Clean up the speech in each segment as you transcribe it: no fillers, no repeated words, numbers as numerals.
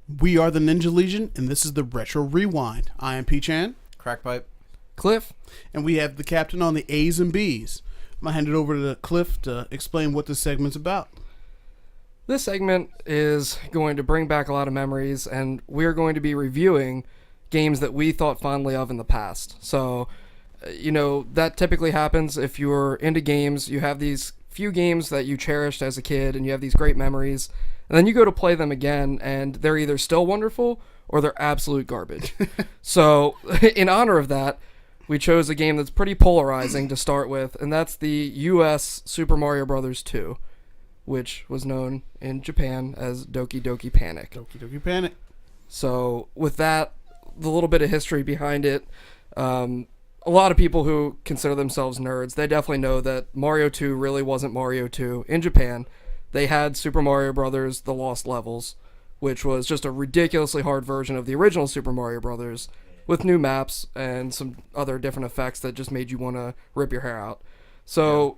We are the Ninja Legion, and this is the Retro Rewind. I am P-Chan. Crackpipe. Cliff. And we have the captain on the A's and B's. I'm going to hand it over to Cliff to explain what this segment's about. This segment is going to bring back a lot of memories, and we're going to be reviewing games that we thought fondly of in the past. So, that typically happens if you're into games. You have these few games that you cherished as a kid, and you have these great memories, and then you go to play them again, and they're either still wonderful or they're absolute garbage. So, in honor of that, we chose a game that's pretty polarizing to start with, and that's the U.S. Super Mario Bros. 2, which was known in Japan as Doki Doki Panic. Doki Doki Panic. So, with that, the little bit of history behind it, a lot of people who consider themselves nerds, they definitely know that Mario 2 really wasn't Mario 2 in Japan. They had Super Mario Bros. The Lost Levels, which was just a ridiculously hard version of the original Super Mario Bros. With new maps and some other different effects that just made you want to rip your hair out. So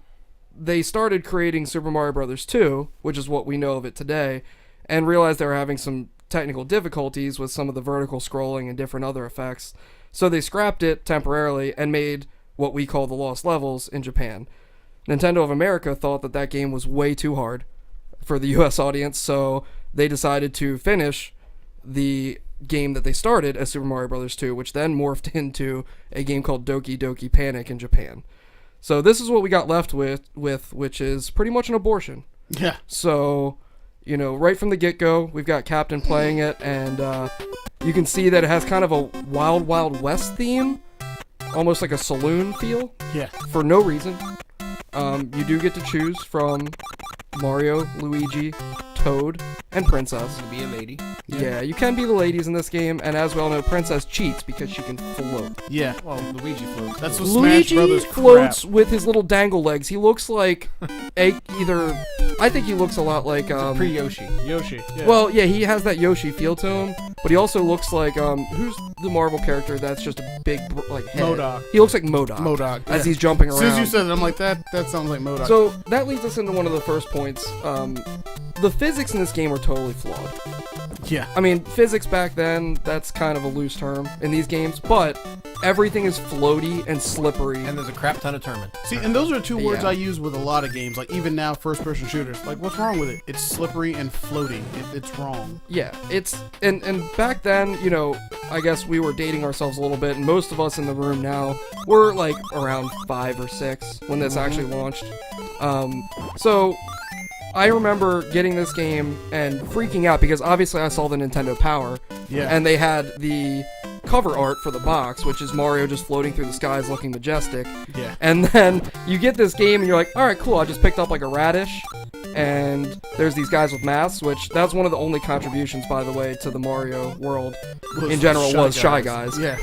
they started creating Super Mario Bros. 2, which is what we know of it today, and realized they were having some technical difficulties with some of the vertical scrolling and different other effects. So they scrapped it temporarily and made what we call the Lost Levels in Japan. Nintendo of America thought that that game was way too hard for the US audience, so they decided to finish the game that they started as Super Mario Bros. 2, which then morphed into a game called Doki Doki Panic in Japan. So this is what we got left with which is pretty much an abortion. Yeah. So, right from the get-go, we've got Captain playing it, and you can see that it has kind of a Wild Wild West theme, almost like a saloon feel. Yeah. For no reason. You do get to choose from Mario, Luigi, Toad, and Princess. To be a lady. Yeah, you can be the ladies in this game, and as we all know, Princess cheats because she can float. Yeah. Well, Luigi floats. That's what Smash Luigi Brothers floats crap. with his little dangle legs. He looks like I think he looks a lot like Pre-Yoshi. Yoshi. Yeah. Well, yeah, he has that Yoshi feel to him, but he also looks like who's the Marvel character that's just a big head? MODOK. He looks like MODOK. MODOK. As Yeah. he's jumping As around. soon as you said it, I'm like, that sounds like MODOK. So that leads us into one of the first points. The physics in this game are totally flawed. yeah. I mean, physics back then, that's kind of a loose term in these games, but everything is floaty and slippery. And there's a crap ton of tournament. See, and those are two words Yeah. I use with a lot of games, like even now, first-person shooters. Like, what's wrong with it? It's slippery and floaty. It's wrong. Yeah, it's and back then, I guess we were dating ourselves a little bit, and most of us in the room now were like around 5 or 6 when this actually launched. So I remember getting this game and freaking out because obviously I saw the Nintendo Power, Yeah. and they had the cover art for the box, which is Mario just floating through the skies looking majestic. Yeah. And then you get this game and you're like, alright, cool, I just picked up like a radish, and there's these guys with masks, which that's one of the only contributions, by the way, to the Mario world in general was Shy Guys. Yeah.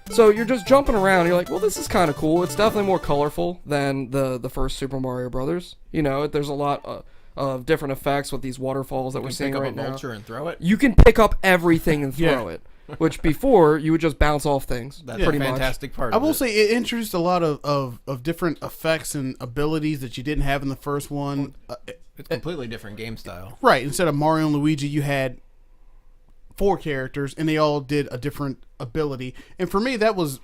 So you're just jumping around, you're like, well, this is kind of cool. It's definitely more colorful than the first Super Mario Brothers. There's a lot of different effects with these waterfalls that we're seeing right Pick up a now. vulture and throw it. You can pick up everything and Yeah. throw it, which before you would just bounce off things. That's pretty a much. fantastic part I of will it. say it introduced a lot of different effects and abilities that you didn't have in the first one. It's a completely different game style. Right. Instead of Mario and Luigi, you had 4 characters, and they all did a different ability. And for me, that was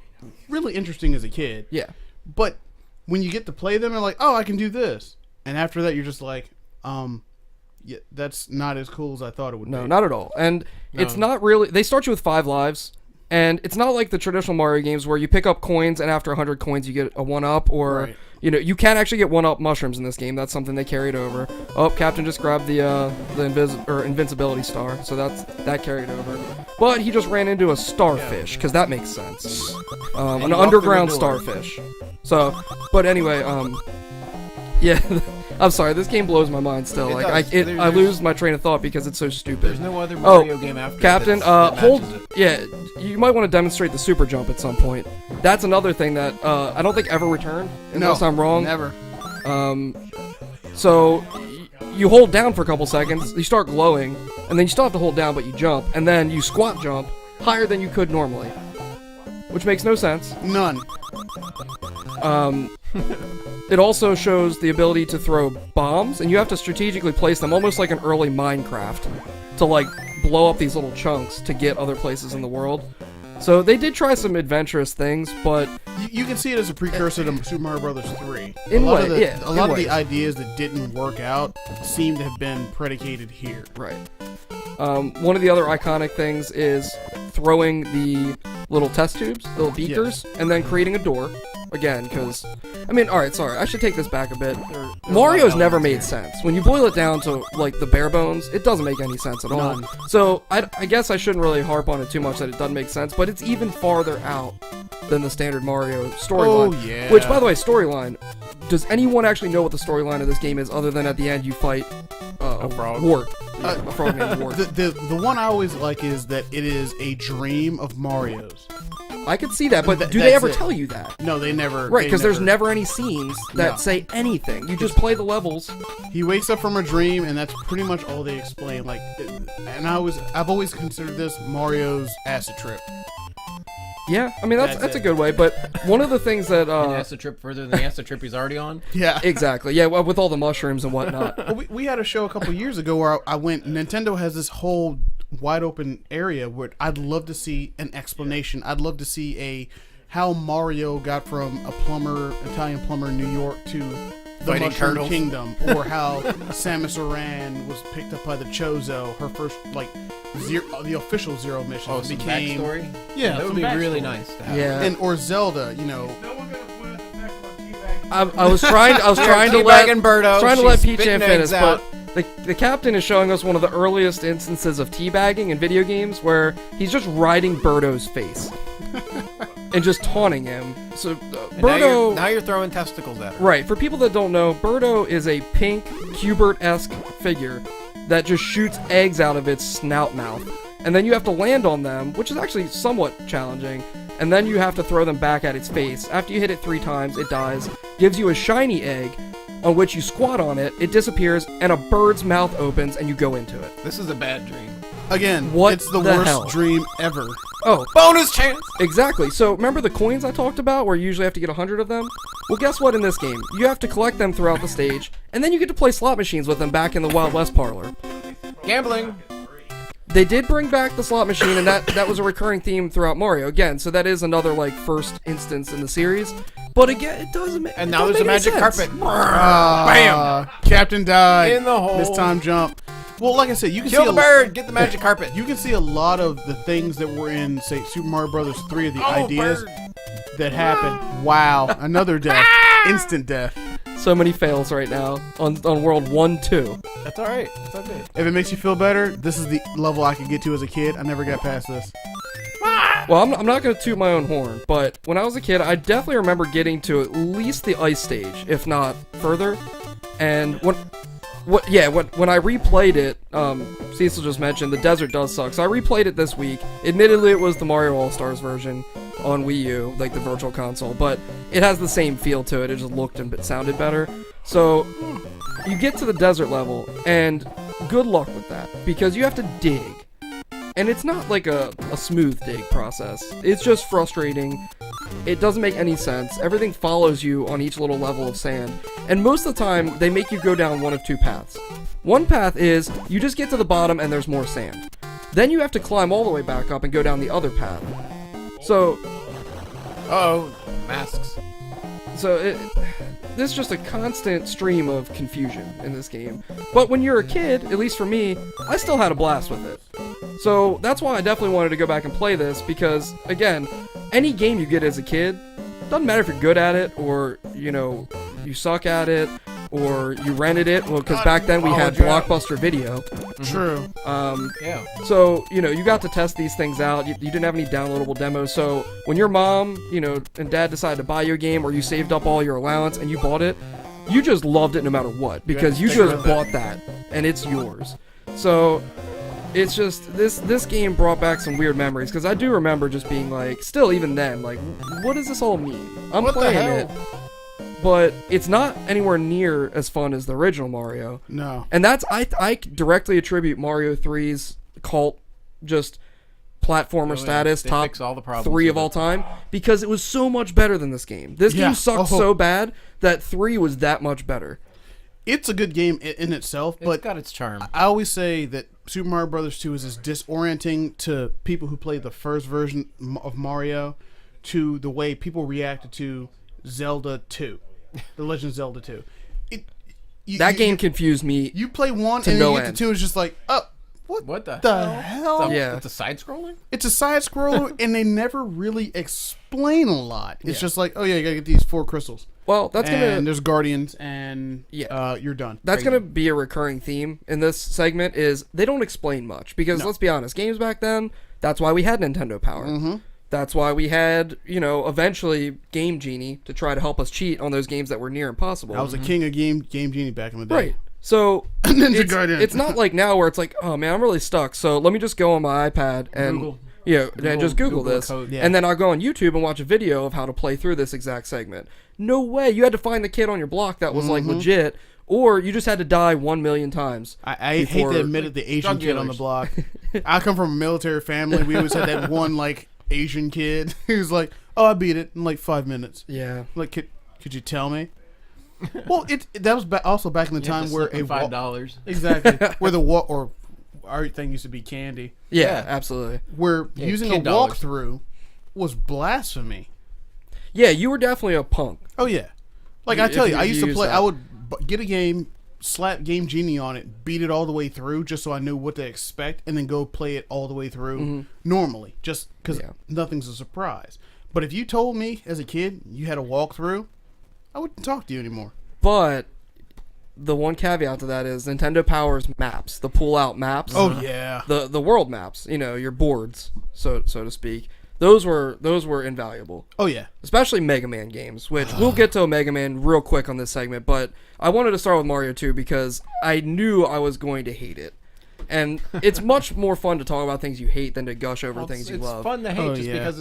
really interesting as a kid. Yeah. But when you get to play them, you're like, oh, I can do this. And after that, you're just like, yeah, that's not as cool as I thought it would be. No, not at all. And it's not really... They start you with 5 lives, and it's not like the traditional Mario games where you pick up coins, and after 100 coins you get a 1-up, or... Right. You can actually get 1-up mushrooms in this game. That's something they carried over. Oh, Captain just grabbed the invincibility star, so that carried over. But he just ran into a starfish, because that makes sense. An he walked underground through the door. starfish. So, but anyway, yeah... I'm sorry, this game blows my mind still. It Like does. I lose my train of thought because it's so stupid. There's no other Mario game after Captain, that hold. matches it. Yeah, you might want to demonstrate the super jump at some point. That's another thing that I don't think ever returned, unless I'm wrong. Never. So you hold down for a couple seconds, you start glowing, and then you still have to hold down, but you jump, and then you squat jump higher than you could normally, which makes no sense. None. It also shows the ability to throw bombs, and you have to strategically place them, almost like an early Minecraft, to like blow up these little chunks to get other places in the world. So they did try some adventurous things, but You can see it as a precursor to Super Mario Brothers 3. In a lot way, of the, yeah, a lot in of the ways. ideas that didn't work out seem to have been predicated here. right. One of the other iconic things is throwing the little test tubes, little beakers, and then creating a door. Again, because, I mean, alright, sorry, I should take this back a bit. Mario's never made sense. When you boil it down to, like, the bare bones, it doesn't make any sense at all. None. So, I guess I shouldn't really harp on it too much that it doesn't make sense, but it's even farther out than the standard Mario storyline. Oh, yeah. Which, by the way, storyline, does anyone actually know what the storyline of this game is, other than at the end you fight a frog. Wart. Yeah, a frog named Wart. The one I always like is that it is a dream of Mario's. I could see that, but Th- do they that's ever it. tell you that? No, they never. Right, they because there's never any scenes that No. say anything. You just play the levels. He wakes up from a dream, and that's pretty much all they explain. Like, and I've always considered this Mario's acid trip. Yeah, I mean that's That's a it. good way. But one of the things that An acid trip further than the acid trip he's already on. Yeah. exactly, yeah, well, with all the mushrooms and whatnot. Well, we had a show a couple years ago where I went. Nintendo has this whole wide open area where I'd love to see an explanation. I'd love to see how Mario got from a Italian plumber in New York to the Fighting Mushroom turtles. Kingdom, or how Samus Aran was picked up by the Chozo. Her first the official Zero mission Oh, some became backstory? Yeah, That would some be really backstory. nice to have. Yeah, or Zelda. I was trying to Teabagging Birdo, trying to let she's PJ spitting finish, eggs out. but the captain is showing us one of the earliest instances of teabagging in video games where he's just riding Birdo's face and just taunting him. So And Birdo. now you're throwing testicles at her. Right, for people that don't know, Birdo is a pink, Cubert-esque figure that just shoots eggs out of its snout mouth. And then you have to land on them, which is actually somewhat challenging, and then you have to throw them back at its face. After you hit it 3 times, it dies, gives you a shiny egg, on which you squat on it, it disappears, and a bird's mouth opens, and you go into it. This is a bad dream. Again, What it's the the worst hell? dream ever. Oh, Bonus chance! exactly. So, remember the coins I talked about, where you usually have to get 100 of them? Well, guess what in this game? You have to collect them throughout the stage, and then you get to play slot machines with them back in the Wild West parlor. Gambling. They did bring back the slot machine, and that was a recurring theme throughout Mario. Again, so that is another, like, first instance in the series. But again, it doesn't make And it now doesn't there's a make any magic sense. carpet. Bam! Captain died. In the hole. This time jump. Well, like I said, you can Kill see the bird. Get the magic carpet. You can see a lot of the things that were in, say, Super Mario Brothers 3 of the ideas bird. that happened. Wow, another death. Instant death. So many fails right now on World 1, 2. That's alright. That's okay. If it makes you feel better, this is the level I could get to as a kid. I never got past this. Well, I'm not going to toot my own horn, but when I was a kid, I definitely remember getting to at least the ice stage, if not further. And when I replayed it, Cecil just mentioned the desert does suck. So I replayed it this week. Admittedly, it was the Mario All-Stars version on Wii U, like the Virtual Console, but it has the same feel to it. It just looked and sounded better. So you get to the desert level, and good luck with that, because you have to dig. And it's not like a smooth dig process. It's just frustrating. It doesn't make any sense. Everything follows you on each little level of sand. And most of the time, they make you go down one of 2 paths. One path is, you just get to the bottom and there's more sand. Then you have to climb all the way back up and go down the other path. So, Uh-oh. Masks. there's just a constant stream of confusion in this game. But when you're a kid, at least for me, I still had a blast with it. So that's why I definitely wanted to go back and play this, because, again, any game you get as a kid, doesn't matter if you're good at it, or, you suck at it, or you rented it, well, because back then we had Blockbuster Video. True. Yeah. So, you got to test these things out. You didn't have any downloadable demos. So, when your mom, and dad decided to buy you a game, or you saved up all your allowance and you bought it, you just loved it no matter what, because you just bought that, and it's yours. So, it's just, this game brought back some weird memories, because I do remember just being like, still even then, like, what does this all mean? I'm What the playing hell? it, but it's not anywhere near as fun as the original Mario. No. And that's, I directly attribute Mario 3's cult, just platformer status, They top fix all the problems 3 of with all it. time, because it was so much better than this game. This Yeah. game sucked Oh. so bad that 3 was that much better. It's a good game in itself, It's but got its charm. I always say that Super Mario Brothers 2 is as disorienting to people who played the first version of Mario to the way people reacted to Zelda 2, The Legend of Zelda 2. That game confused me. You play one to and no then you get end. to 2 and it's just like, oh, What the hell? Yeah. It's a side scroller? It's a side scroller and they never really explain a lot. It's Yeah. just like, oh yeah, you gotta get these 4 crystals. Well, that's And gonna there's Guardians and Yeah. you're done. that's Crazy. gonna be a recurring theme in this segment. Is they don't explain much because let's be honest, games back then. That's why we had Nintendo Power. Mm-hmm. That's why we had eventually Game Genie to try to help us cheat on those games that were near impossible. I was a king of Game Genie back in the day. Right. So Ninja it's, Gaiden. it's not like now where it's like, oh man, I'm really stuck. So let me just go on my iPad and Google. and just Google this, code. Yeah. and then I'll go on YouTube and watch a video of how to play through this exact segment. No way, you had to find the kid on your block that was like legit, or you just had to die 1 million times. I hate before- to admit it, the Asian drug kid on the dealers. block. I come from a military family. We always had that one like Asian kid who's like, "Oh, I beat it in like 5 minutes." Yeah. Like, could you tell me? Well, that was also back in the time where a $5. exactly where the or our thing used to be candy. Yeah, Yeah. absolutely. Where using a kid dollars. walkthrough was blasphemy. Yeah, you were definitely a punk. Oh yeah, like You- I tell if you, you I used to use play. that. I would get a game, slap Game Genie on it, beat it all the way through, just so I knew what to expect, and then go play it all the way through normally, just because Yeah. nothing's a surprise. But if you told me as a kid you had a walkthrough, I wouldn't talk to you anymore. But the one caveat to that is Nintendo Power's maps, the pull-out maps. Oh yeah, The world maps, your boards, so to speak. Those were invaluable. oh yeah. Especially Mega Man games, which we'll get to Mega Man real quick on this segment, but I wanted to start with Mario 2 because I knew I was going to hate it. And it's much more fun to talk about things you hate than to gush over things you it's love. fun to hate Oh, just yeah. because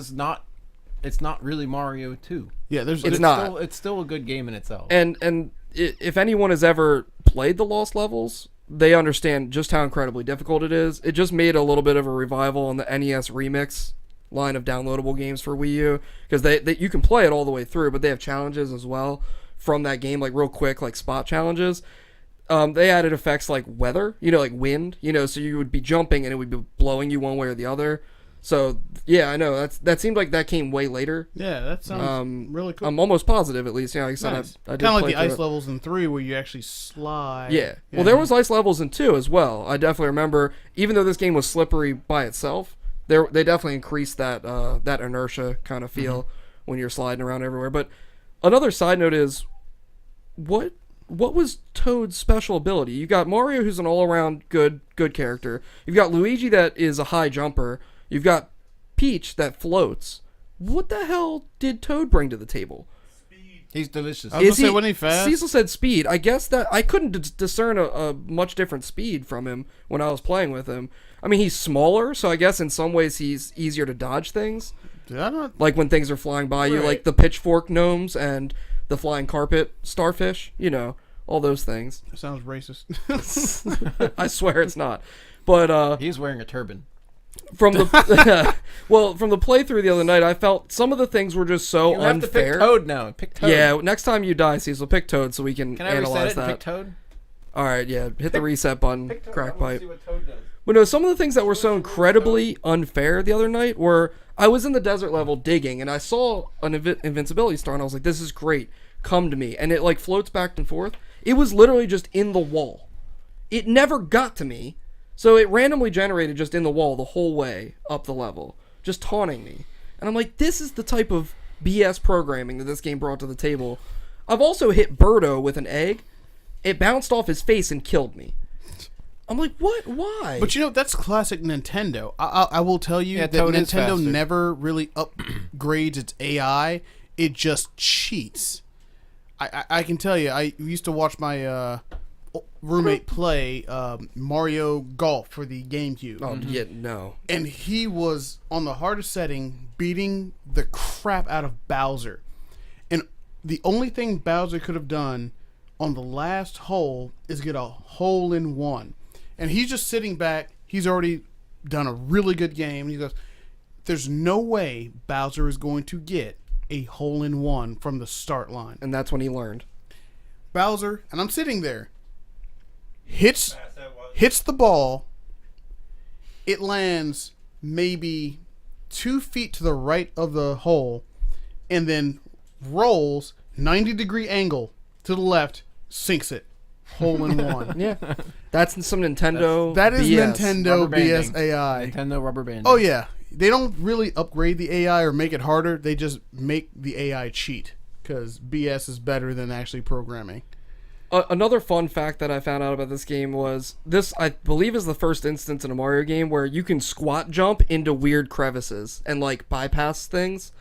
it's not really Mario 2. Yeah, there's It's not. It's still a good game in itself. And if anyone has ever played the Lost Levels, they understand just how incredibly difficult it is. It just made a little bit of a revival on the NES Remix line of downloadable games for Wii U, because they you can play it all the way through, but they have challenges as well from that game, like real quick, like spot challenges. They added effects like weather, like wind, so you would be jumping and it would be blowing you one way or the other. So yeah, I know that seemed like that came way later. yeah, that sounds really cool. I'm almost positive, at least. Like I said, Nice. I did Kind of like play the through ice it. levels in 3 where you actually slide. Yeah. Well, there was ice levels in 2 as well. I definitely remember, even though this game was slippery by itself, they definitely increased that that inertia kind of feel when you're sliding around everywhere. But another side note is, what was Toad's special ability? You got Mario, who's an all-around good character. You've got Luigi, that is a high jumper. You've got Peach, that floats. What the hell did Toad bring to the table? He's delicious. I was gonna say, wasn't he fast? Cecil said speed. I guess that I couldn't discern a much different speed from him when I was playing with him. I mean, he's smaller, so I guess in some ways he's easier to dodge things. Did I not? Like when things are flying by you, Right. like the pitchfork gnomes and the flying carpet starfish, all those things. That sounds racist. I swear it's not. But He's wearing a turban. from the from the playthrough the other night, I felt some of the things were just so You have to pick unfair. Toad now. Pick Toad. Yeah, next time you die, Cecil, pick Toad so we can Can I reset analyze it and that. pick Toad? All right, yeah, hit the reset button, Pick Toad. crack I wanna pipe. see what Toad does. But no, some of the things that were so incredibly unfair the other night were, I was in the desert level digging, and I saw an invincibility star, and I was like, this is great, come to me. And it like floats back and forth. It was literally just in the wall. It never got to me, so it randomly generated just in the wall the whole way up the level, just taunting me. And I'm like, this is the type of BS programming that this game brought to the table. I've also hit Birdo with an egg. It bounced off his face and killed me. I'm like, what? Why? But that's classic Nintendo. I will tell you that Toad is Nintendo faster. never really upgrades its AI. It just cheats. I can tell you, I used to watch my roommate play Mario Golf for the GameCube. Oh, yeah, no. And he was on the hardest setting beating the crap out of Bowser. And the only thing Bowser could have done on the last hole is get a hole in one. And he's just sitting back. He's already done a really good game. And he goes, there's no way Bowser is going to get a hole in one from the start line. And that's when he learned. Bowser, and I'm sitting there, hits the ball it lands maybe 2 feet to the right of the hole, and then rolls 90-degree angle to the left, sinks it. Hole in one. Yeah. That's some Nintendo That is BS. Nintendo Rubber BS banding. AI. Nintendo rubber band. Oh yeah, they don't really upgrade the AI or make it harder. They just make the AI cheat because BS is better than actually programming. Another fun fact that I found out about this game was this, I believe, is the first instance in a Mario game where you can squat jump into weird crevices and like bypass things.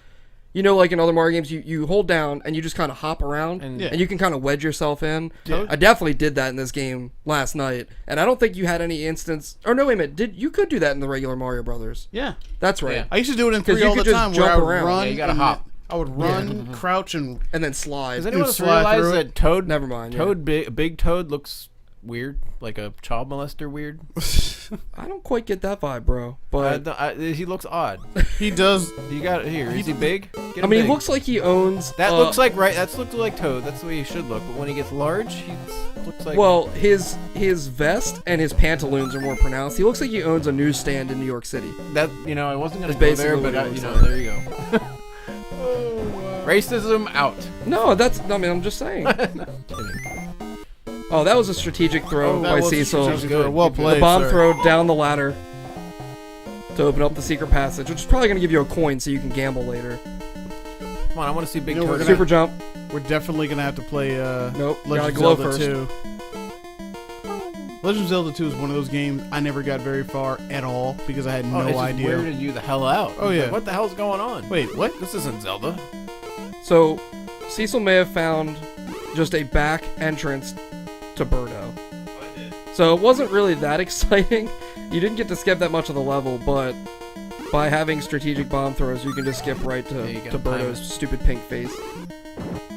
You know, like in other Mario games, you hold down and you just kind of hop around And- and you can kind of wedge yourself in. Yeah. I definitely did that in this game last night, and I don't think you had any instance. Or no, wait a minute, you could do that in the regular Mario Brothers? Yeah, That's right. Yeah. I used to do it in 'Cause 3 you all the could just time where I jump would around. run. Yeah, you gotta and hop. I would run, crouch, and And then slide. Does anyone else slide realize through that it. Toad? Never mind, yeah. Toad, big Toad looks weird, like a child molester. Weird. I don't quite get that vibe, bro. But He looks odd. he does. You got it here. Is he big? Get I him mean, big. he looks like he owns. That looks like right. That's looks like Toad. That's the way he should look. But when he gets large, he looks like. Well, his vest and his pantaloons are more pronounced. He looks like he owns a newsstand in New York City. that I wasn't gonna That's go there, basically but what it looks like. there you go. Racism out. No, I'm just saying. Oh, that was a strategic throw That by was a Cecil. strategic throw. Well The played, bomb sir. throw down the ladder to open up the secret passage, which is probably going to give you a coin so you can gamble later. Come on, I want to see Big You know, we're Toad. gonna- Super jump. We're definitely gonna have to play Nope. Legend Gotta of glow Zelda first. 2. Legend of Zelda 2 is one of those games I never got very far at all because I had Oh, no it just idea. weirded you the hell out. Oh, It's yeah. like, what the hell's going on? Wait, what? This isn't Zelda. So, Cecil may have found just a back entrance to Birdo. So it wasn't really that exciting. You didn't get to skip that much of the level, but by having strategic bomb throws, you can just skip right Yeah, to, you to gotta time Birdo's it. stupid pink face.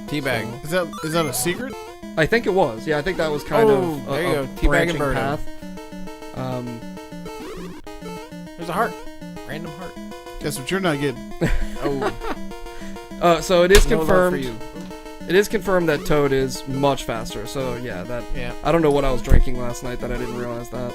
Teabag. Is that a secret? I think it was. Yeah, I think that was kind Oh, of there you a go. Teabag and branching Birdo. path. There's a heart. Random heart. Guess what you're not getting. Oh, So it is no love confirmed. for you. It is confirmed that Toad is much faster. So yeah, that. Yeah. I don't know what I was drinking last night that I didn't realize that.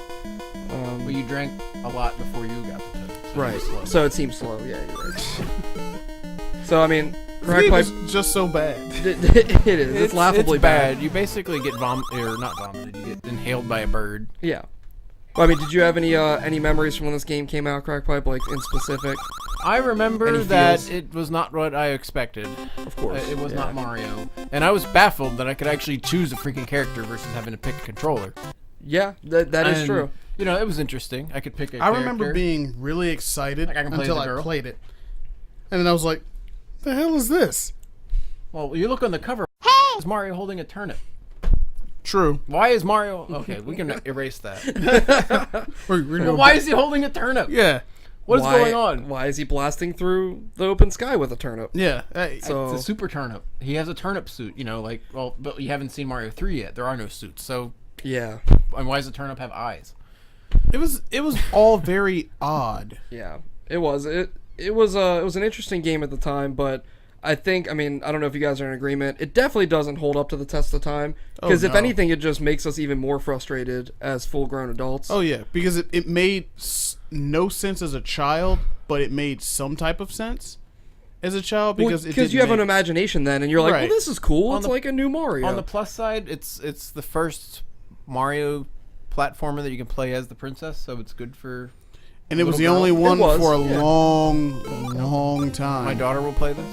Well, you drank a lot before you got the Toad. So Right. you're slow. So it seems slow. Yeah, you're right. So I mean, This crack game pipe. is just so bad. It is. It's laughably bad. You basically get not vomited. You get inhaled by a bird. Yeah. Well, I mean, did you have any memories from when this game came out, Crackpipe, like in specific? I remember Any that feels? it was not what I expected. Of course. It was yeah. not Mario, and I was baffled that I could actually choose a freaking character versus having to pick a controller. Yeah, that is And, true. You know, it was interesting. I could pick a I character. remember being really excited Like I can play until as a I girl? played it. And then I was like, the hell is this? Well, you look on the cover. Is Mario holding a turnip? True. Why is Mario? Okay, we can erase that. We're Well, doing- why is he holding a turnip? Yeah. What is Why- going on? Why is he blasting through the open sky with a turnip? Yeah. So It's a super turnip. He has a turnip suit. You know, like but you haven't seen Mario 3 yet. There are no suits. So, yeah, and why does the turnip have eyes? it was all very odd. yeah, it was an interesting game at the time, but I mean, I don't know if you guys are in agreement. It definitely doesn't hold up to the test of time because if no. anything, it just makes us even more frustrated as full-grown adults. Oh yeah, because it made no sense as a child, but it made some type of sense as a child because you have an imagination then, and you're like, Right. well, this is cool. On It's the- like a new Mario. On the plus side, it's the first Mario platformer that you can play as the princess, so it's good for. and it was the little only girl. one It was, for a yeah. long time. My daughter will play this.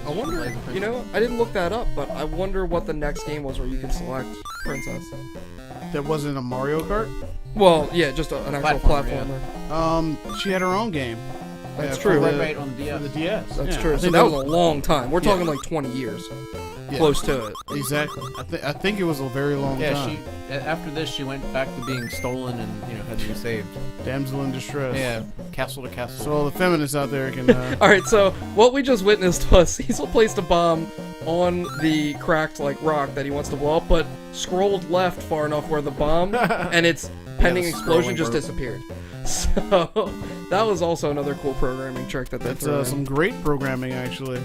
I wonder, you know, I didn't look that up, but I wonder what the next game was where you could select Princess. That wasn't a Mario Kart. Well, yeah, just an actual Platformer, platformer. She had her own game. That's for true. the- Right on the DS. for the DS. That's Yeah, true. I So think that was a long time. We're Yeah. talking like 20 years. Yeah. Close to it. Exactly. I think it was a very long Yeah, time. after this she went back to being stolen and had to be saved. Damsel in distress. Yeah, castle to castle. So all the feminists out there can. All right, so what we just witnessed was Cecil placed a bomb on the cracked like rock that he wants to blow up, but scrolled left far enough where the bomb and its pending the explosion scrolling just broke. disappeared. So that was also another cool programming trick that they That's threw in. some great programming actually.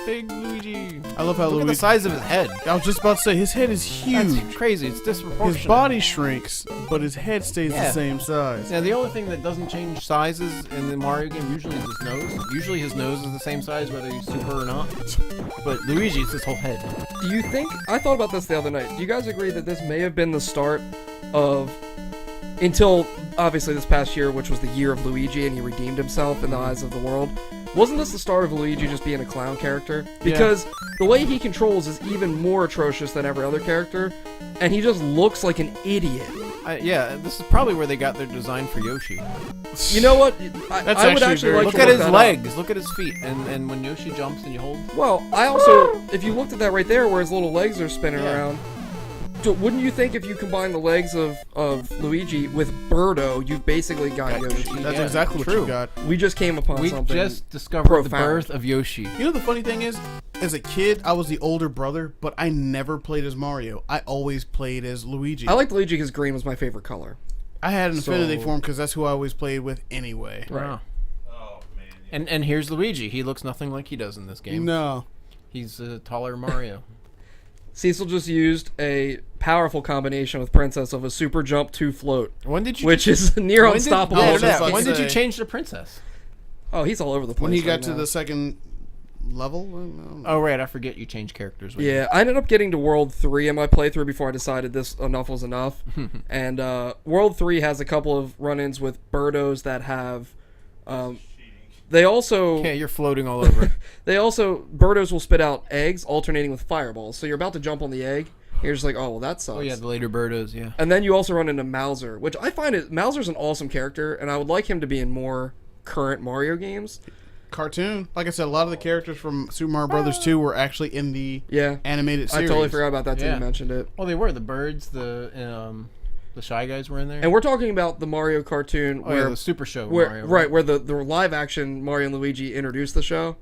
big Luigi. I love how Look at Luigi. the size of his head. I was just about to say his head is huge. That's crazy. It's disproportionate. His body shrinks, but his head stays the Yeah. same size. Yeah, the only thing that doesn't change sizes in the Mario game usually is his nose. Usually his nose is the same size whether he's super or not. But Luigi, it's his whole head. Do you think, I thought about this the other night, do you guys agree that this may have been the start of, until obviously this past year, which was the year of Luigi and he redeemed himself in the eyes of the world, wasn't this the start of Luigi just being a clown character? Because the way he controls is even more atrocious than every other character, and he just looks like an idiot. Yeah, this is probably where they got their design for Yoshi. You know what? That's I would actually actually very- like Look to at look his that legs. Look at his feet. And when Yoshi jumps and you hold. Up. Well, I also, if you looked at that right there where his little legs are spinning Yeah. around, wouldn't you think if you combine the legs of Luigi with Birdo, you've basically got Yoshi? That's Yeah, exactly what true. you got. We just came upon We something. just discovered the profound. birth of Yoshi. You know the funny thing is, as a kid, I was the older brother, but I never played as Mario. I always played as Luigi. I liked Luigi because green was my favorite color. I had an affinity So- for him because that's who I always played with anyway. Wow. Oh man. Yeah. And here's Luigi. He looks nothing like he does in this game. No. He's a taller Mario. Cecil just used a powerful combination with Princess of a super jump to float, When did you? which is near when did- unstoppable. yeah, I was just yeah. about When to did you say. change to Princess? Oh, he's all over the place. When he got right to now. the second level? I don't know. Oh right, I forget you change characters. When Yeah, I ended up getting to World 3 in my playthrough before I decided this enough was enough. And World 3 has a couple of run-ins with Birdos that have... they also... Yeah, you're floating all over. Birdos will spit out eggs alternating with fireballs. So you're about to jump on the egg. You're just like, oh, well, that sucks. Oh yeah, the later Birdos. Yeah. And then you also run into Mauser, which I find Mauser's an awesome character, and I would like him to be in more current Mario games. Cartoon. Like I said, a lot of the characters from Super Mario Brothers 2 were actually in the Yeah. animated I series. totally forgot about that till Yeah. you mentioned it. Well, they were the birds. The Shy Guys were in there. And we're talking about the Mario cartoon oh where yeah, the Super Show where Mario. right where the live action Mario and Luigi introduced the show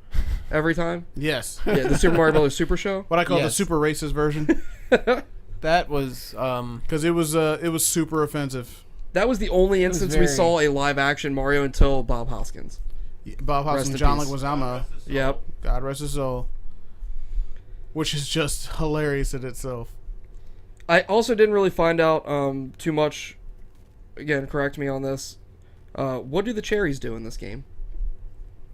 every time. Yes. Yeah, the Super Mario Brothers Super Show. What I call the Yes. super racist version. That was Because it was super offensive. That was the only instance we very- saw a live action Mario until Bob Hoskins. Bob Rest Hoskins in and John peace. Leguizamo. Yep. God rest his soul. Which is just hilarious in itself. I also didn't really find out too much. Again, correct me on this. What do the cherries do in this game?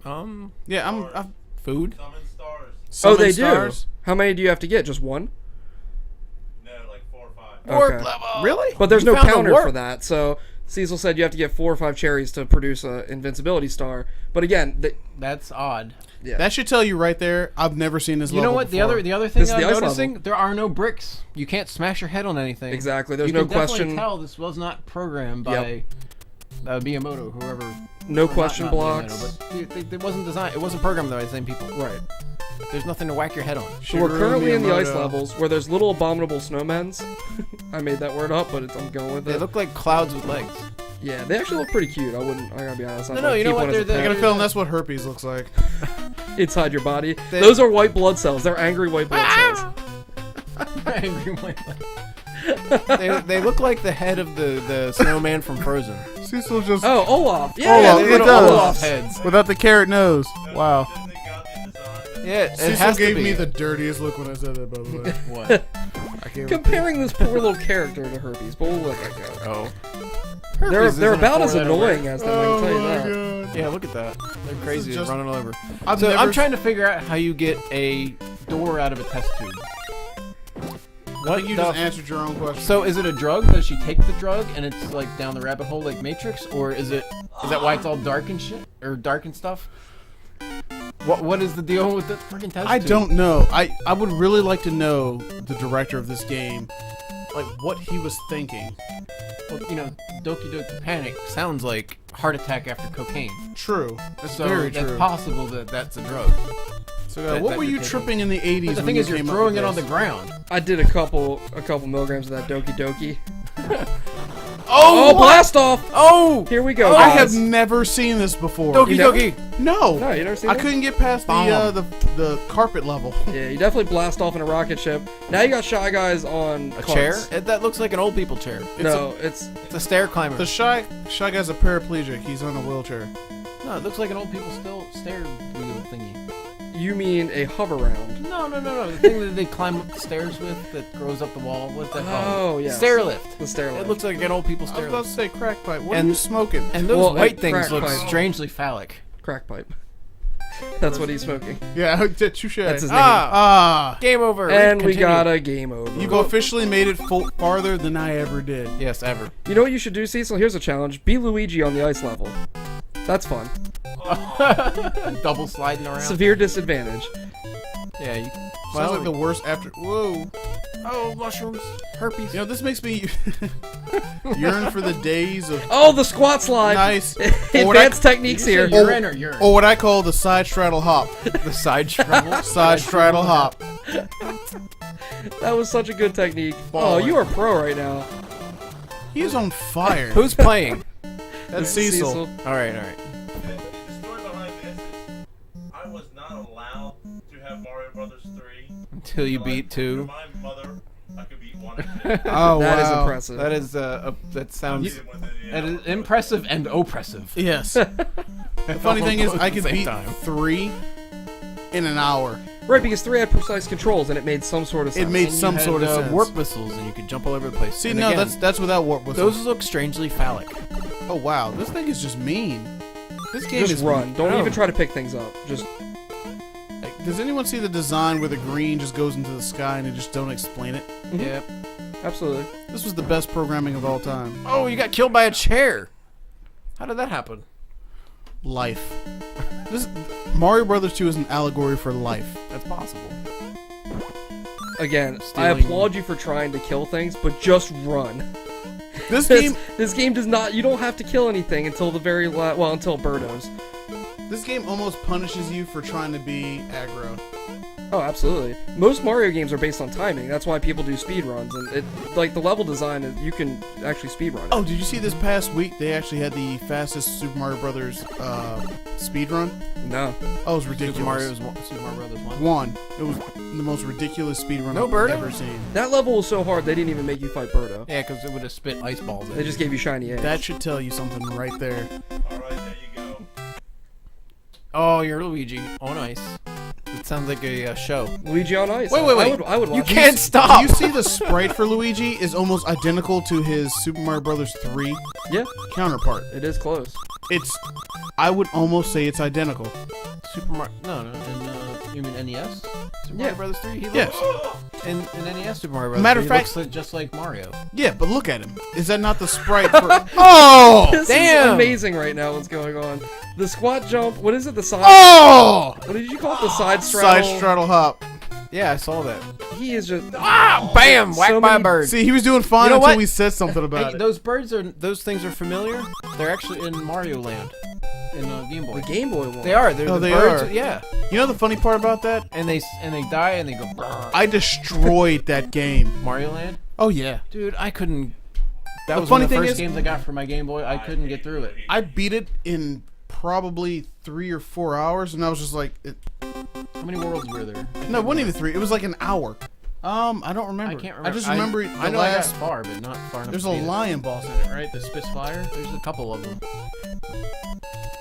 Yeah, I'm food. Summon stars. Oh, summon they stars. do. How many do you have to get? Just one? No, like 4 or 5. Okay. Warp level. Really? But there's You no found a counter warp. for that. So Cecil said you have to get 4 or 5 cherries to produce a invincibility star. But again, That's odd. yeah. That should tell you right there. I've never seen this You level know what? before. The other thing This is I'm the ice noticing, level. there are no bricks. You can't smash your head on anything. Exactly. There's you no can definitely question. tell this was not programmed by Miyamoto, whoever. No or question not blocks. Miyamoto, but it wasn't designed. It wasn't programmed by the same people. Right. There's nothing to whack your head on. So we're currently in the ice Miyamoto. levels where there's little abominable snowmen's. I made that word up, but I'm going with They it. look like clouds with legs. Yeah, they actually look pretty cute. I gotta be honest. I'd No, like you to know keep what? one as a They're I pet. got a feeling that's what herpes looks like. Inside your body. They- Those are white blood cells. They're angry white blood cells. Angry white legs. They look like the head of the snowman from Frozen. Cecil just Oh, Olaf. Yeah, Olaf, yeah, it they little does. Olaf heads. without the carrot nose. Wow. Then they got the design. Yeah, it Cecil has to gave be. me the dirtiest look when I said that. By the way, What? I can't. Comparing this poor little character to herpes, but we'll let that go. Oh. They're Herpes isn't a about as 4-letter annoying word. as them. I can tell you that. Oh God. Yeah, look at that. They're crazy, just- running all over. I've So never I'm trying to figure out how you get a door out of a test tube. I think you the just f- answered your own question. So is it a drug? Does she take the drug and it's like down the rabbit hole like Matrix, or is that why it's all dark and shit or dark and stuff? What is the deal with the freaking test I tube? don't know. I would really like to know the director of this game, like what he was thinking. Well, you know, Doki Doki Panic sounds like heart attack after cocaine. True. That's So very that's true. possible that that's a drug. So, that- what that were you're you taking. tripping in the 80s? But the when thing you is, you're came up throwing with it on the this? ground. I did a couple milligrams of that Doki Doki. Oh, Oh, blast off! Oh! Here we go. I have guys. never seen this before. Doki You never- Doki! No. No, you never seen I it? couldn't get past Bomb. the carpet level. Yeah, you definitely blast off in a rocket ship. Now you got Shy Guys on A carts. chair? That looks like an old people chair. No, it's It's a stair climber. The shy guy's a paraplegic. He's on a wheelchair. No, it looks like an old people stair wheel thingy. You mean a hover round? No. The thing that they climb up the stairs with that grows up the wall. What's that called? Oh, yes. Stair lift. The stair lift. It looks like an old people's I was stair about lift. to say crack pipe. What And- are you smoking? And those Well, white a things crack look pipe. strangely phallic. Crack pipe. That's what he's smoking. Yeah, touche. That's his name. Game over. And we Continue. got a game over. You've officially made it farther than I ever did. Yes, ever. You know what you should do, Cecil? Here's a challenge. Be Luigi on the ice level. That's fun. Double sliding around. Severe disadvantage. Yeah. You, Sounds like the worst after. Whoa. Oh, mushrooms. Herpes. You know, this makes me yearn for the days of Oh, the squat slide. nice. Or what, Advanced techniques here. Urine or urine? or what I call the side straddle hop. The side travel. Side straddle hop. That was such a good technique. Oh, you are pro right now. He's on fire. Who's playing? That's Cecil. All right. The story behind this is I was not allowed to have Mario Brothers 3 Until you beat to 2. my mother. I could beat 1 and 2. Oh, That is wow. impressive. That is that sounds Even within the that is hour. impressive and oppressive. Yes. The funny thing is, Both I at the could same beat time. 3 in an hour. Right, because 3 had precise controls and it made some sort of sense. It made And some you had, sort of sense. warp missiles, and you could jump all over the place. See, And no, again, that's without warp whistle. those look strangely phallic. Oh wow, this thing is just mean. This game Just is run. Don't No. even try to pick things up. Just Does anyone see the design where the green just goes into the sky and they just don't explain it? Yep. absolutely. This was the best programming of all time. Oh, you got killed by a chair. How did that happen? Life. This Mario Brothers 2 is an allegory for life. That's possible. Again, I Stealing- applaud you for trying to kill things, but just run. This game, This game does not. You don't have to kill anything until the very until Birdos. this game almost punishes you for trying to be aggro. Oh, absolutely. Most Mario games are based on timing. That's why people do speed runs, and it like the level design is you can actually speed run it. Oh, did you see this past week they actually had the fastest Super Mario Brothers speed run? No. Oh, it was ridiculous. Super Mario Brothers 1. One. It was the most ridiculous speed run No I've Birdo? ever seen. That level was so hard they didn't even make you fight Birdo. Yeah, because it would have spit ice balls. At They you. just gave you shiny eggs. That should tell you something right there. Alright, there you go. Oh, you're Luigi on ice. It sounds like a show. Luigi on ice. Wait. I would watch You it. can't stop. You see the sprite for Luigi is almost identical to his Super Mario Brothers 3 Yeah, counterpart. it is close. It's, I would almost say it's identical. Super Mario. No. You mean NES? Super Yeah. Mario Brothers 3. He Yes. looks in NES Super Mario Brothers. Matter of 3, he fact- looks just like Mario. Yeah, but look at him. Is that not the sprite for? Oh! This Damn. is amazing right now. What's going on? The squat jump. What is it? The side. Oh! What did you call it? The side straddle. Side straddle hop. Yeah, I saw that. He is just. Bam! Whacked So by a many- bird. See, he was doing fine You know until what? we said something about Hey, it. those things are familiar. They're actually in Mario Land, in Game Boy. The Game Boy one. They are. They're Oh, the they birds. are. Yeah. You know the funny part about that? And they die and they go. "Brr." I destroyed that game. Mario Land, Oh yeah. dude. I couldn't. That The was funny one of the thing first is- games I got for my Game Boy. I couldn't get through it. I beat it in probably 3 or 4 hours, and I was just like, How many worlds were there? no, it wasn't even 3. It was like an hour. I don't remember. I can't remember. I just remember I the know last. I got far, but not far enough. There's to a beat it. lion boss in it, right? That spits fire. There's a couple of them.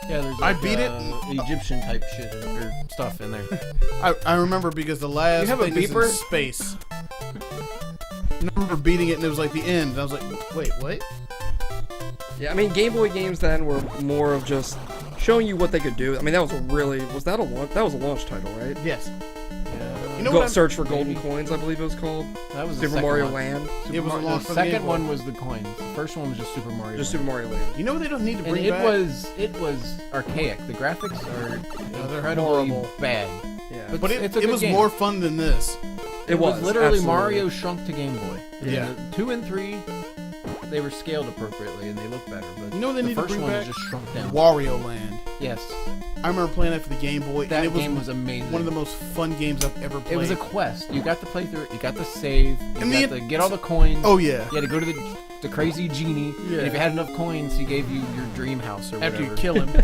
Yeah, there's. I Like, beat it. Egyptian type shit or stuff in there. I remember because the last You have a thing is in beeper? space. And I remember beating it, and it was like the end. And I was like, wait, what? Yeah, I mean, Game Boy games then were more of just showing you what they could do. I mean, that was a really was that a launch? That was a launch title, right? Yes. Yeah. You know Go what? Search for Golden Coins, I believe it was called. That was the Super second Mario one. Land. It was a The launch for the Game second Boy. one was the coins. The first one was just Super Mario. Just Land. Super Mario Land. You know what they don't need to And bring it back? was archaic. The graphics are they're incredibly horrible. bad. Yeah. But it's a it good was game. more fun than this. It was literally absolutely. Mario shrunk to Game Boy. Yeah. And the 2 and 3, they were scaled appropriately and they look better. But You know what they the need to first bring one back? is just shrunk down. Wario Land. Yes, I remember playing that for the Game Boy, that and it was game was amazing. one of the most fun games I've ever played. It was a quest. You got to play through it. You got to save. You And got the- to get all the coins. Oh yeah. You had to go to the crazy genie. Yeah. And if you had enough coins, he gave you your dream house or After whatever. you kill him.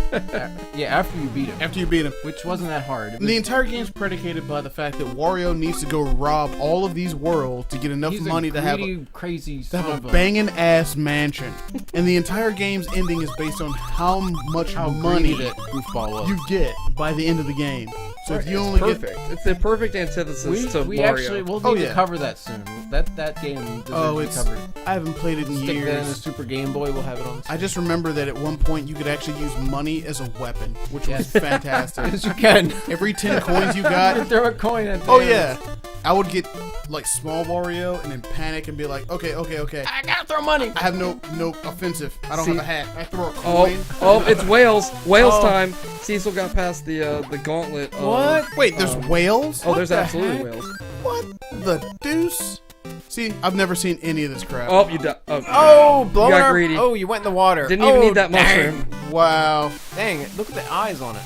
Yeah, after you beat him. After you beat him. Which wasn't that hard. It The entire game's predicated by the fact that Wario needs to go rob all of these worlds to get enough he's money a to have greedy, crazy to son have of a a banging ass mansion. And the entire game's ending is based on how much how money greedy that goofball was. you get by the end of the game. So if you It's only perfect. get It's the perfect antithesis to We Mario. actually we'll Oh, need yeah. to cover that soon. That game deserves oh, to be it's covered. I haven't played it in Stick that in the years. Super Game Boy. We'll have it on. I just remember that at one point you could actually use money as a weapon, which was fantastic. Yes, you can. Every 10 coins you got. Throw a coin at. Oh yeah, I would get like small Wario and then panic and be like, okay. I gotta throw money. I have no offensive. I don't See- have a hat. I throw a Oh, coin. oh, it's whales. Whales Oh. time. Cecil got past the gauntlet. Of, What? Wait, there's whales? Oh, there's the absolutely heck? whales. What the deuce? See, I've never seen any of this crap. Oh, you died. Oh, blow got up. greedy. Oh, you went in the water. Didn't even Oh, need that dang. mushroom. Wow. Dang it! Look at the eyes on it.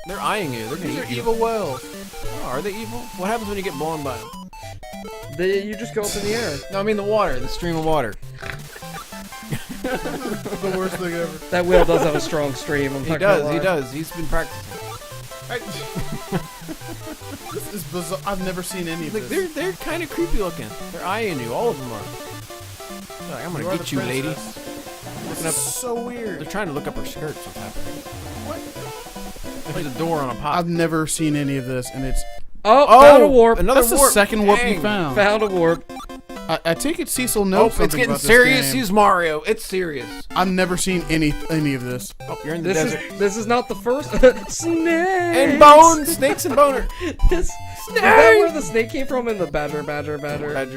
They're eyeing you. They're These gonna are eat you. evil whales. Oh, are they evil? What happens when you get blown by them? You just go up in the air. No, I mean the water. The stream of water. The worst thing ever. That whale does have a strong stream. I'm He not gonna does. He lie. does. He's been practicing. This is bizarre. I've never seen any of Like this. they're kind of creepy looking. They're eyeing you. All of them are. They're like, I'm gonna are get the you, lady. princess. This Looking up. is so They're weird. trying to look up her skirts. What's happening? There's a door on a pot. I've never seen any of this, and it's Oh, Oh, found a warp. another that's the warp. second warp Dang. you found. Found a warp. I take it Cecil Oh, knows it's something getting about this serious. game. He's Mario. It's serious. I've never seen any of this. Oh, you're in the This desert. is not the first snake And bones, snakes and boner. Is that where the snake came from in the badger? Badger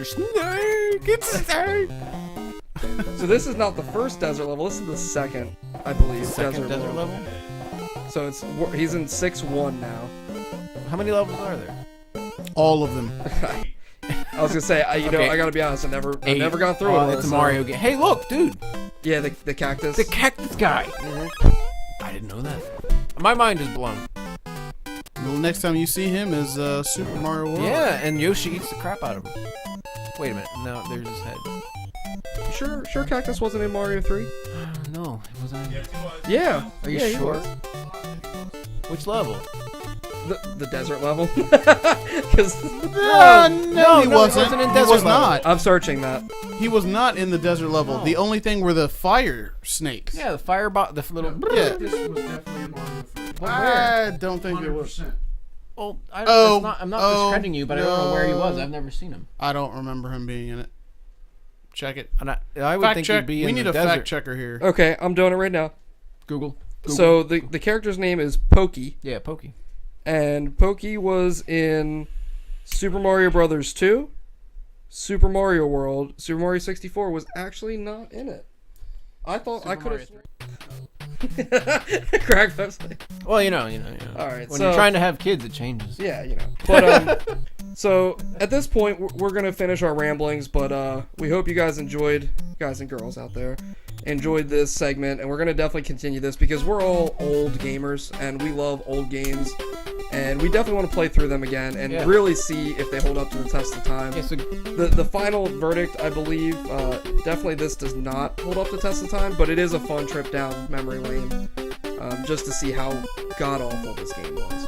snake. It's a snake. So this is not the first desert level. This is the second, I believe, Second desert level. level. So he's in 6-1 now. How many levels are there? All of them. I was gonna say, I Okay. gotta be honest, I've Eight. never gone through Oh, it. it's a so- Mario game. Hey, look, dude. Yeah, the cactus. The cactus guy. I didn't know that. My mind is blown. The next time you see him is Super Mario World. Yeah, and Yoshi eats the crap out of him. Wait a minute. No, there's his head. Sure, cactus wasn't in Mario 3. No, it wasn't. Yes, he was. Yeah. Are you Yeah, he sure? was. Which level? The desert level. Because No, he wasn't. in He desert was level. not. I'm searching that. He was not in the desert level. No. The only thing were the fire snakes. Yeah, the fireball, the little. Yeah. This was definitely in Mario 3. I don't think it was. 100%. Well, Oh, I'm not oh, discrediting you, but I don't know where he was. no. I've never seen him. I don't remember him being in it. Check it. And I would Fact think check. he'd be We in need the a desert. fact checker here. Okay, I'm doing it right now. Google. So the character's name is Pokey, Yeah, Pokey. and Pokey was in Super Mario Brothers 2, Super Mario World. Super Mario 64 was actually not in it. I thought I could have. Crack website. Well, you know. All right, When so you're trying to have kids, it changes. yeah, But so at this point, we're gonna finish our ramblings. But we hope you guys enjoyed, guys and girls out there, enjoyed this segment, and we're gonna definitely continue this because we're all old gamers and we love old games, and we definitely want to play through them again and Yeah. really see if they hold up to the test of time. Yeah, so The final verdict, I believe, definitely this does not hold up the test of time, but it is a fun trip down memory lane, just to see how god awful this game was.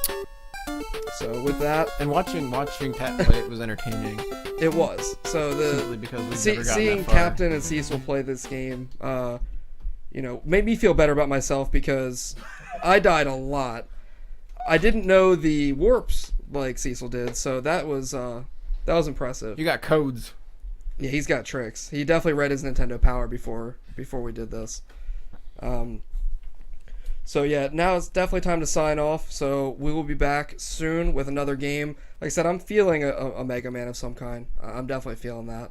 So with that, and watching Pat play it was entertaining. it was. So Simply because we've never gotten seeing that far. Captain and Cecil play this game, made me feel better about myself because I died a lot. I didn't know the warps like Cecil did, so that was impressive. You got codes. Yeah, he's got tricks. He definitely read his Nintendo Power before we did this. So yeah, now it's definitely time to sign off. So we will be back soon with another game. Like I said, I'm feeling a Mega Man of some kind. I'm definitely feeling that.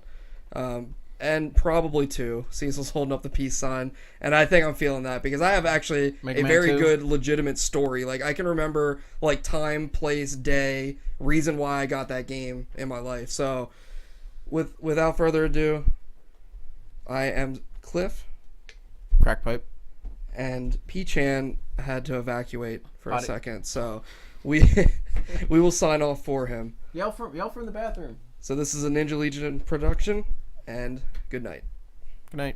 And probably 2. Cecil's holding up the peace sign, and I think I'm feeling that because I have actually Mega a Man very 2? good, legitimate story. Like I can remember like time, place, day, reason why I got that game in my life. So without further ado, I am Cliff, Crack pipe. and P-Chan had to evacuate for a Got it. second. So we will sign off for him. Yell from the bathroom. So this is a Ninja Legion production, and good night. Good night.